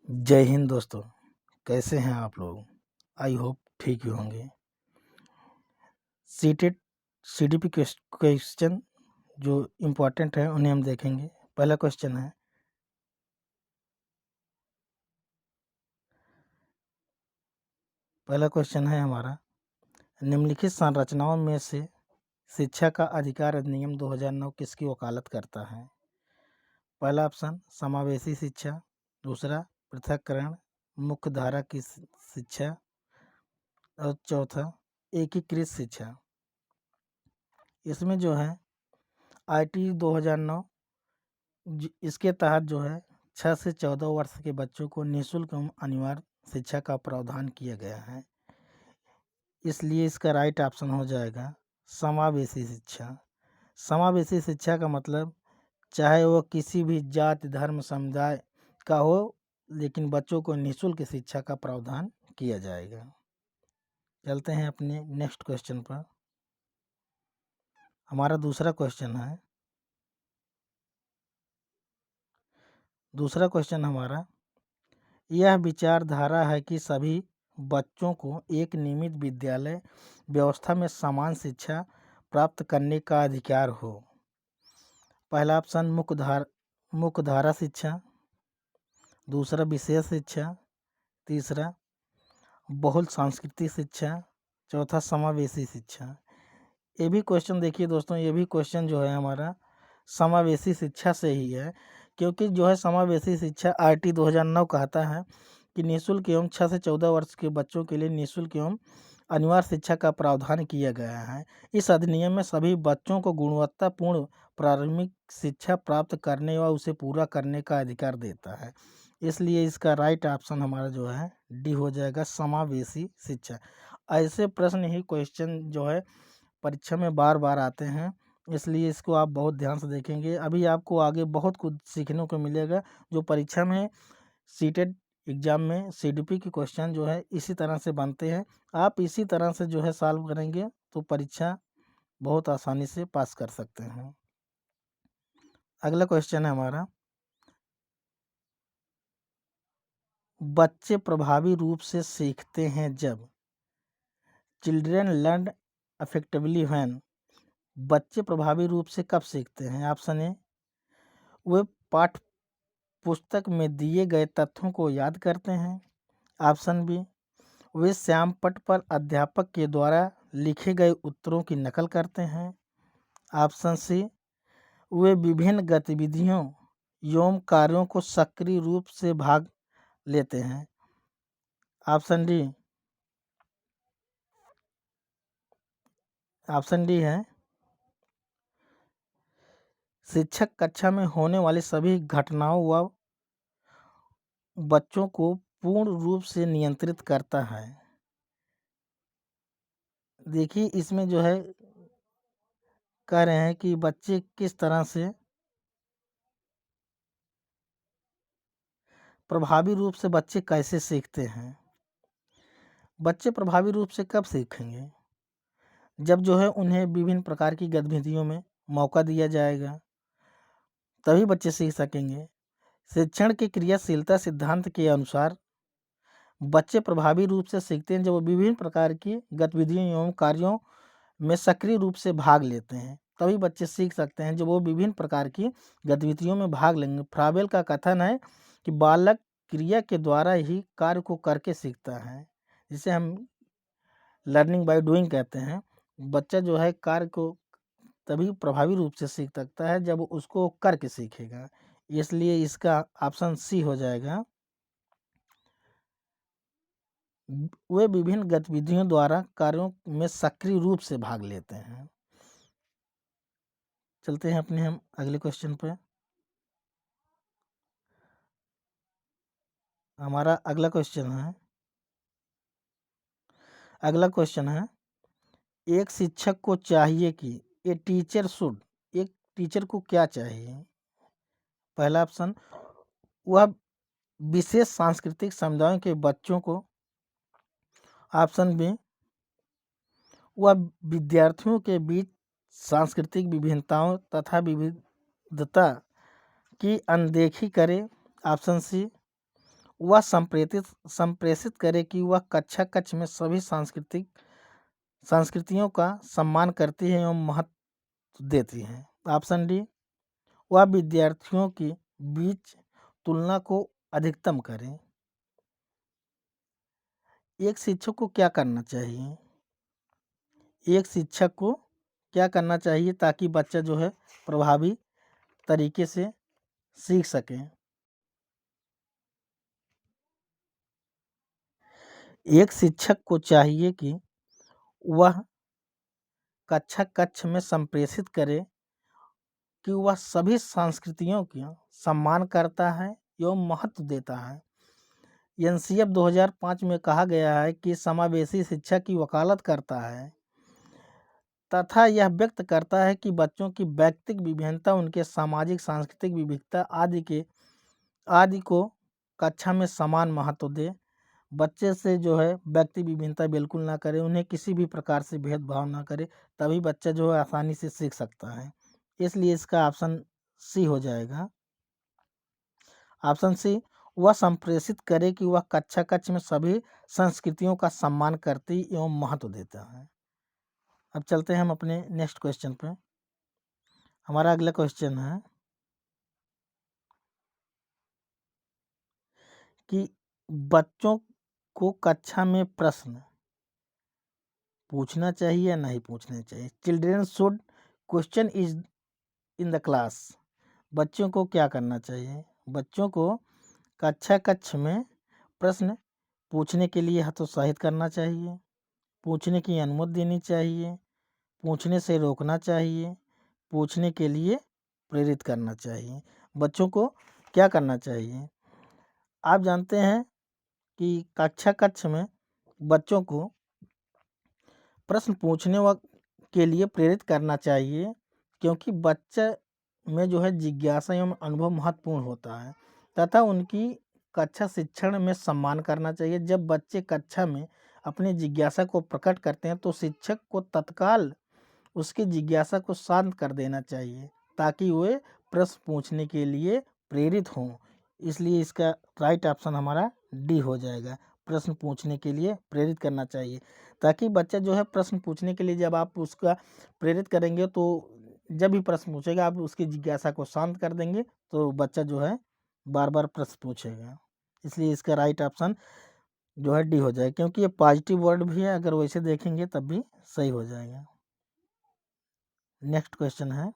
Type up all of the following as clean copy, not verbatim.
जय हिंद दोस्तों। कैसे हैं आप लोग? आई होप ठीक ही होंगे। सीटेड सीडीपी क्वेश्चन जो इम्पोर्टेंट है उन्हें हम देखेंगे। पहला क्वेश्चन है हमारा, निम्नलिखित संरचनाओं में से शिक्षा का अधिकार अधिनियम 2009 किसकी वकालत करता है? पहला ऑप्शन समावेशी शिक्षा, दूसरा पृथक्करण, मुख्य धारा की शिक्षा और चौथा एकीकृत शिक्षा। इसमें जो है आईटी 2009 इसके तहत जो है 6 से 14 वर्ष के बच्चों को निःशुल्क एवं अनिवार्य शिक्षा का प्रावधान किया गया है। इसलिए इसका राइट ऑप्शन हो जाएगा समावेशी शिक्षा। समावेशी शिक्षा का मतलब चाहे वो किसी भी जाति धर्म समुदाय का हो, लेकिन बच्चों को निःशुल्क शिक्षा का प्रावधान किया जाएगा। चलते हैं अपने नेक्स्ट क्वेश्चन पर। हमारा दूसरा क्वेश्चन हमारा, यह विचारधारा है कि सभी बच्चों को एक नियमित विद्यालय व्यवस्था में समान शिक्षा प्राप्त करने का अधिकार हो। पहला ऑप्शन मुख्यधारा शिक्षा, दूसरा विशेष शिक्षा, तीसरा बहुल सांस्कृतिक शिक्षा, चौथा समावेशी शिक्षा। ये भी क्वेश्चन देखिए दोस्तों, ये भी क्वेश्चन जो है हमारा समावेशी शिक्षा से ही है, क्योंकि जो है समावेशी शिक्षा आरटी 2009 कहता है कि निःशुल्क एवं 6 से 14 वर्ष के बच्चों के लिए निःशुल्क एवं अनिवार्य शिक्षा का प्रावधान किया गया है। इस अधिनियम में सभी बच्चों को गुणवत्तापूर्ण प्रारंभिक शिक्षा प्राप्त करने व उसे पूरा करने का अधिकार देता है। इसलिए इसका राइट ऑप्शन हमारा जो है डी हो जाएगा, समावेशी शिक्षा। ऐसे प्रश्न ही क्वेश्चन जो है परीक्षा में बार बार आते हैं, इसलिए इसको आप बहुत ध्यान से देखेंगे। अभी आपको आगे बहुत कुछ सीखने को मिलेगा। जो परीक्षा में सीटेड एग्ज़ाम में सीडीपी के क्वेश्चन जो है इसी तरह से बनते हैं। आप इसी तरह से जो है सॉल्व करेंगे तो परीक्षा बहुत आसानी से पास कर सकते हैं। अगला क्वेश्चन है हमारा, बच्चे प्रभावी रूप से सीखते हैं जब। Children learn effectively when. बच्चे प्रभावी रूप से कब सीखते हैं? ऑप्शन ए, वे पाठ पुस्तक में दिए गए तथ्यों को याद करते हैं। ऑप्शन बी, वे श्यामपट्ट पर अध्यापक के द्वारा लिखे गए उत्तरों की नकल करते हैं। ऑप्शन सी, वे विभिन्न गतिविधियों एवं कार्यों को सक्रिय रूप से भाग लेते हैं। ऑप्शन डी है, शिक्षक कक्षा में होने वाली सभी घटनाओं व बच्चों को पूर्ण रूप से नियंत्रित करता है। देखिए इसमें जो है कह रहे हैं कि बच्चे किस तरह से प्रभावी रूप से बच्चे कैसे सीखते हैं। बच्चे प्रभावी रूप से कब सीखेंगे? जब जो है उन्हें विभिन्न प्रकार की गतिविधियों में मौका दिया जाएगा, तभी बच्चे सीख सकेंगे। शिक्षण की क्रियाशीलता सिद्धांत के अनुसार बच्चे प्रभावी रूप से सीखते हैं जब वो विभिन्न प्रकार की गतिविधियों एवं कार्यों में सक्रिय रूप से भाग लेते हैं, तभी बच्चे सीख सकते हैं जब वो विभिन्न प्रकार की गतिविधियों में भाग लेंगे। फ्राबेल का कथन है कि बालक क्रिया के द्वारा ही कार्य को करके सीखता है, जिसे हम लर्निंग बाय डूइंग कहते हैं। बच्चा जो है कार्य को तभी प्रभावी रूप से सीख सकता है जब उसको करके सीखेगा। इसलिए इसका ऑप्शन सी हो जाएगा, वे विभिन्न गतिविधियों द्वारा कार्यों में सक्रिय रूप से भाग लेते हैं। चलते हैं अपने हम अगले क्वेश्चन पर। हमारा अगला क्वेश्चन है, एक शिक्षक को चाहिए कि ए टीचर शुड, एक टीचर को क्या चाहिए? पहला ऑप्शन, वह विशेष सांस्कृतिक समुदायों के बच्चों को। ऑप्शन बी, वह विद्यार्थियों के बीच सांस्कृतिक विभिन्नताओं तथा विविधता की अनदेखी करे। ऑप्शन सी, वह संप्रेषित करे कि वह कक्षा कक्ष में सभी संस्कृतियों का सम्मान करती है एवं महत्व देती है। ऑप्शन डी, वह विद्यार्थियों के बीच तुलना को अधिकतम करे। एक शिक्षक को क्या करना चाहिए? एक शिक्षक को क्या करना चाहिए ताकि बच्चा जो है प्रभावी तरीके से सीख सके? एक शिक्षक को चाहिए कि वह कक्षा कक्ष में संप्रेषित करे कि वह सभी संस्कृतियों का सम्मान करता है एवं महत्व देता है। एनसीएफ 2005 में कहा गया है कि समावेशी शिक्षा की वकालत करता है तथा यह व्यक्त करता है कि बच्चों की व्यक्तिगत विभिन्नता, उनके सामाजिक सांस्कृतिक विविधता आदि को कक्षा में समान महत्व दे। बच्चे से जो है व्यक्ति विभिन्नता बिल्कुल ना करे, उन्हें किसी भी प्रकार से भेदभाव ना करे, तभी बच्चा जो है आसानी से सीख सकता है। इसलिए इसका ऑप्शन सी हो जाएगा। ऑप्शन सी, वह संप्रेषित करे कि वह कक्षा कक्ष में सभी संस्कृतियों का सम्मान करती एवं महत्व देता है। अब चलते हैं हम अपने नेक्स्ट क्वेश्चन पे। हमारा अगला क्वेश्चन है कि बच्चों को कक्षा में प्रश्न पूछना चाहिए या नहीं पूछना चाहिए। Children should question is in the class. बच्चों को क्या करना चाहिए? बच्चों को कक्षा कक्ष में प्रश्न पूछने के लिए हतोत्साहित करना चाहिए, पूछने की अनुमति देनी चाहिए, पूछने से रोकना चाहिए, पूछने के लिए प्रेरित करना चाहिए। बच्चों को क्या करना चाहिए? आप जानते हैं कि कक्षा कक्ष में बच्चों को प्रश्न पूछने के लिए प्रेरित करना चाहिए, क्योंकि बच्चे में जो है जिज्ञासा एवं अनुभव महत्वपूर्ण होता है तथा उनकी कक्षा शिक्षण में सम्मान करना चाहिए। जब बच्चे कक्षा में अपनी जिज्ञासा को प्रकट करते हैं तो शिक्षक को तत्काल उसकी जिज्ञासा को शांत कर देना चाहिए ताकि वे प्रश्न पूछने के लिए प्रेरित हों। इसलिए इसका राइट ऑप्शन हमारा डी हो जाएगा। प्रश्न पूछने के लिए प्रेरित करना चाहिए ताकि बच्चा जो है प्रश्न पूछने के लिए जब आप उसका प्रेरित करेंगे तो जब भी प्रश्न पूछेगा आप उसकी जिज्ञासा को शांत कर देंगे तो बच्चा जो है बार बार प्रश्न पूछेगा। इसलिए इसका राइट ऑप्शन जो है डी हो जाएगा, क्योंकि ये पॉजिटिव वर्ड भी है, अगर वैसे देखेंगे तब भी सही हो जाएगा। नेक्स्ट क्वेश्चन है,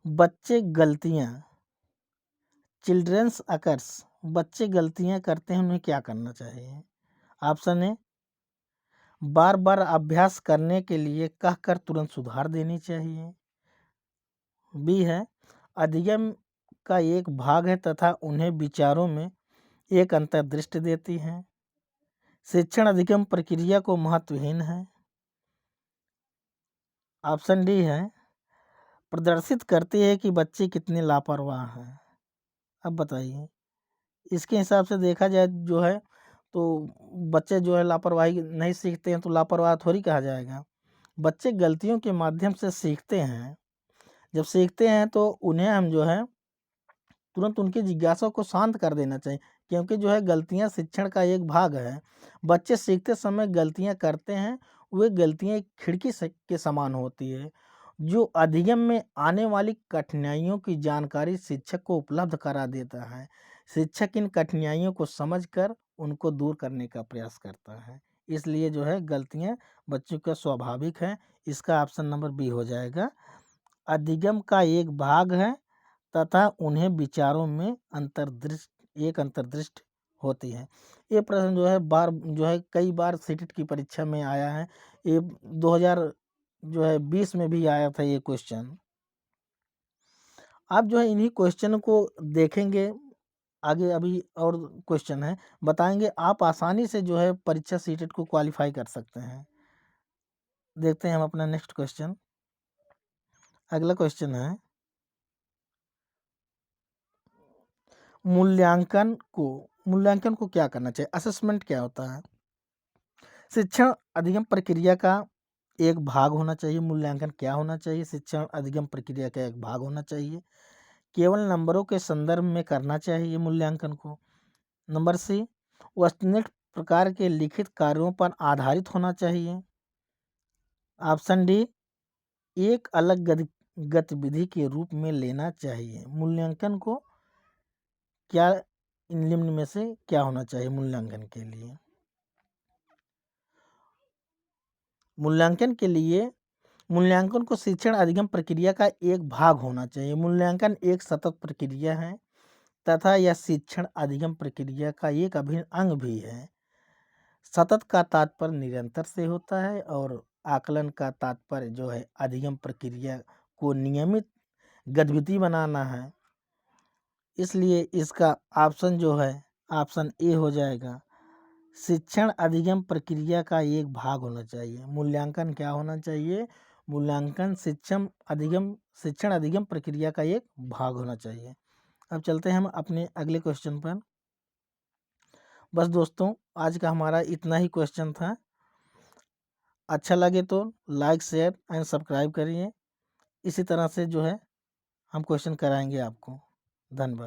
बच्चे गलतियां चिल्ड्रंस अकर्स। बच्चे गलतियां करते हैं, उन्हें क्या करना चाहिए? ऑप्शन ए, बार बार अभ्यास करने के लिए कहकर तुरंत सुधार देनी चाहिए। बी है, अधिगम का एक भाग है तथा उन्हें विचारों में एक अंतर्दृष्टि देती है। शिक्षण अधिगम प्रक्रिया को महत्वहीन है। ऑप्शन डी है, प्रदर्शित करती है कि बच्चे कितने लापरवाह हैं। अब बताइए, इसके हिसाब से देखा जाए जो है तो बच्चे जो है लापरवाही नहीं सीखते हैं तो लापरवाह थोड़ी कहा जाएगा। बच्चे गलतियों के माध्यम से सीखते हैं। जब सीखते हैं तो उन्हें हम जो है तुरंत उनकी जिज्ञासा को शांत कर देना चाहिए, क्योंकि जो है गलतियां शिक्षण का एक भाग है। बच्चे सीखते समय गलतियां करते हैं, वे गलतियां एक खिड़की के समान होती है जो अधिगम में आने वाली कठिनाइयों की जानकारी शिक्षक को उपलब्ध करा देता है। शिक्षक इन कठिनाइयों को समझकर उनको दूर करने का प्रयास करता है। इसलिए जो है गलतियां बच्चों का स्वाभाविक है। इसका ऑप्शन नंबर बी हो जाएगा। अधिगम का एक भाग है तथा उन्हें विचारों में एक अंतर्दृष्टि होती है। ये प्रश्न जो है कई बार सीटेट की परीक्षा में आया है। ये 2020 में भी आया था ये क्वेश्चन। आप जो है इन्हीं क्वेश्चन को देखेंगे आगे, अभी और क्वेश्चन है बताएंगे, आप आसानी से जो है परीक्षा सीटेट को क्वालिफाई कर सकते हैं। देखते हैं हम अपना नेक्स्ट क्वेश्चन। अगला क्वेश्चन है, मूल्यांकन को क्या करना चाहिए? असेसमेंट क्या होता है? शिक्षण अधिगम प्रक्रिया का एक भाग होना चाहिए। मूल्यांकन क्या होना चाहिए? शिक्षण अधिगम प्रक्रिया का एक भाग होना चाहिए। केवल नंबरों के संदर्भ में करना चाहिए मूल्यांकन को। नंबर सी, वस्तुनिष्ठ प्रकार के लिखित कार्यों पर आधारित होना चाहिए। ऑप्शन डी, एक अलग गतिविधि के रूप में लेना चाहिए। मूल्यांकन को क्या निम्न में से क्या होना चाहिए मूल्यांकन के लिए? मूल्यांकन को शिक्षण अधिगम प्रक्रिया का एक भाग होना चाहिए। मूल्यांकन एक सतत प्रक्रिया है तथा यह शिक्षण अधिगम प्रक्रिया का एक अभिन्न अंग भी है। सतत का तात्पर्य निरंतर से होता है और आकलन का तात्पर्य जो है अधिगम प्रक्रिया को नियमित गतिविधि बनाना है। इसलिए इसका ऑप्शन जो है ऑप्शन ए हो जाएगा। शिक्षण अधिगम प्रक्रिया का एक भाग होना चाहिए। मूल्यांकन क्या होना चाहिए? मूल्यांकन शिक्षण अधिगम प्रक्रिया का एक भाग होना चाहिए। अब चलते हैं हम अपने अगले क्वेश्चन पर। बस दोस्तों, आज का हमारा इतना ही क्वेश्चन था। अच्छा लगे तो लाइक, शेयर एंड सब्सक्राइब करिए। इसी तरह से जो है हम क्वेश्चन कराएंगे आपको। धन्यवाद।